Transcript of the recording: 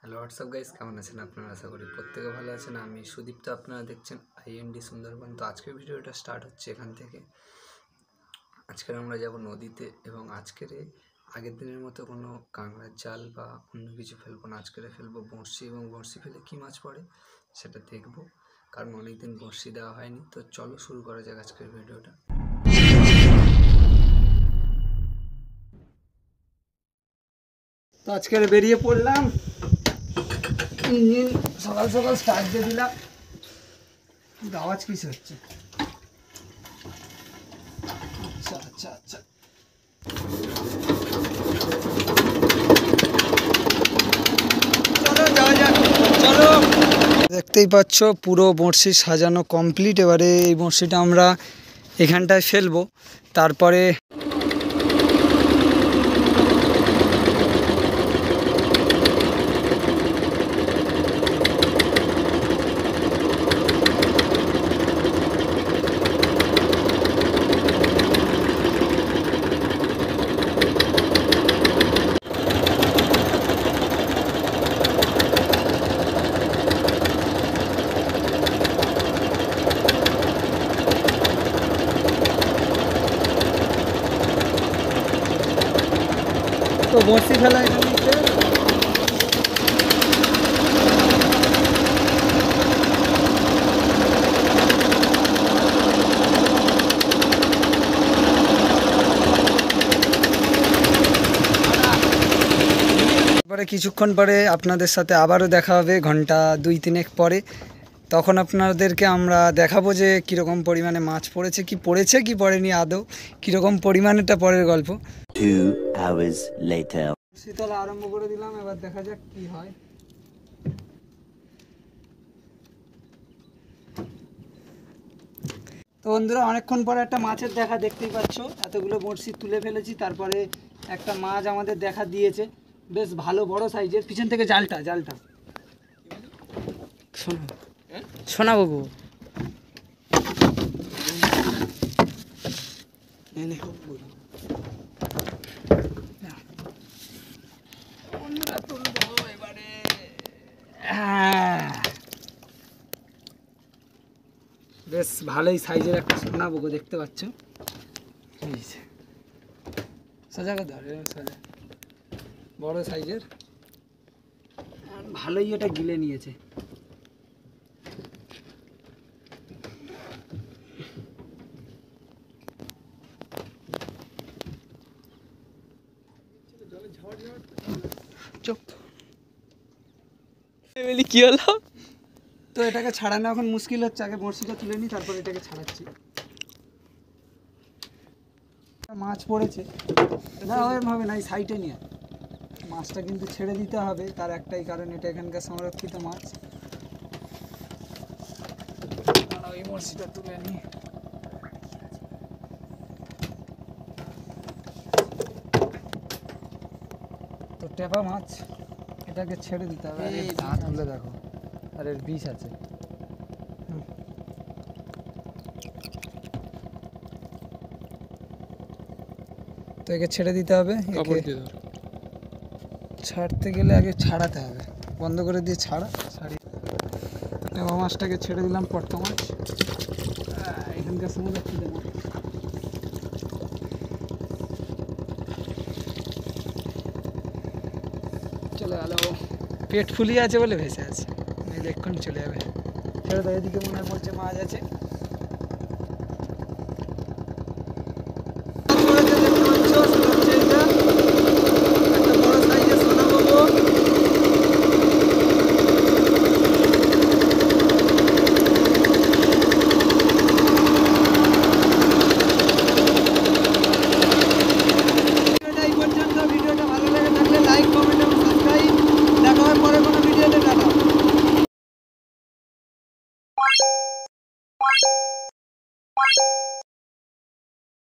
Hello WhatsApp guys, কেমন আছেন আপনারা? আশা করি প্রত্যেকে ভালো আছেন। আমি সুদীপ্ত, আপনারা দেখছেন আইএনডি সুন্দরবন। তো আজকের ভিডিওটা স্টার্ট হচ্ছে এখান থেকে। আজকের আমরা যাব নদীতে এবং আগের দিনের মতো কোনো কাঁকড়ার জাল বা অন্য কিছু ফেলবো না। আজকের ফেলবো বঁড়শি, এবং বঁড়শি ফেলে কী মাছ পড়ে সেটা দেখবো, কারণ অনেকদিন বঁড়শি দেওয়া হয়নি। তো চলো শুরু করা যাক আজকের ভিডিওটা। তো আজকের বেরিয়ে পড়লাম, ইঞ্জিন সকাল সকাল স্টার্ট দিয়ে দিলাম। আওয়াজ কিসে হচ্ছে? আচ্ছা আচ্ছা আচ্ছা, চলো যাওয়া যাক। চলো, দেখতেই পাচ্ছ পুরো বঁড়শি সাজানো কমপ্লিট। এবারে এই বঁড়শিটা আমরা এখানটায় ফেলবো, তারপরে তো বঁড়শি ফেলা এখানে কিছুক্ষণ পরে আপনাদের সাথে আবারও দেখা হবে, ঘন্টা 2-3 পরে। তখন আপনাদেরকে আমরা দেখাবো যে কীরকম পরিমাণে মাছ পড়েছে, কি পড়েছে কি পড়েনি, আদৌ কীরকম পরিমাণেটা পরের গল্প। 2 hours later. শীতল আরম্ভ করে দিলাম, এবার দেখা যাক কি হয়। তো বন্ধুরা, অনেকক্ষণ পরে একটা মাছের দেখা, দেখতেই পাচ্ছ। এতগুলো বঁড়শি তুলে ফেলেছি, তারপরে একটা মাছ আমাদের দেখা দিয়েছে, বেশ ভালো বড় সাইজের। পিছন থেকে জালটা শোনা বাবু, বেশ ভালোই সাইজের একটা সোনা বগো দেখতে পাচ্ছ। সাজা বড় সাইজের, ভালোই এটা গিলে নিয়েছে। কি হলো? তো এটাকে ছাড়ানো এখন মুশকিল হচ্ছে। আগে বড়শিটা তুলে নিই, তারপর এটাকে ছাড়াচ্ছি। মাছ পড়েছে না, ওইভাবে নাই, সাইডে নিয়ে মাছটা কিন্তু ছেড়ে দিতে হবে। তার একটাই কারণ, এটা এখানকার সংরক্ষিত মাছ। ওই বড়শিটা তুলে নিই। তো টেপা মাছ, এটাকে ছেড়ে দিতে হবে। হাত তুলে দেখো, আর এর বিষ আছে। তো একে ছেড়ে দিতে হবে। ছাড়তে গেলে আগে ছাড়াতে হবে, বন্ধ করে দিয়ে ছাড়ি। টেপা মাছটাকে ছেড়ে দিলাম, পট্টা মাছ এখানকার সংরক্ষিত মাছ। চলে গেল, পেট ফুলিয়ে আছে বলে ভেসে আছে, এক্ষুনি চলে যাবে। ছেড়ে দেয়, এদিকে মনে হয় বলছে মাছ আছে।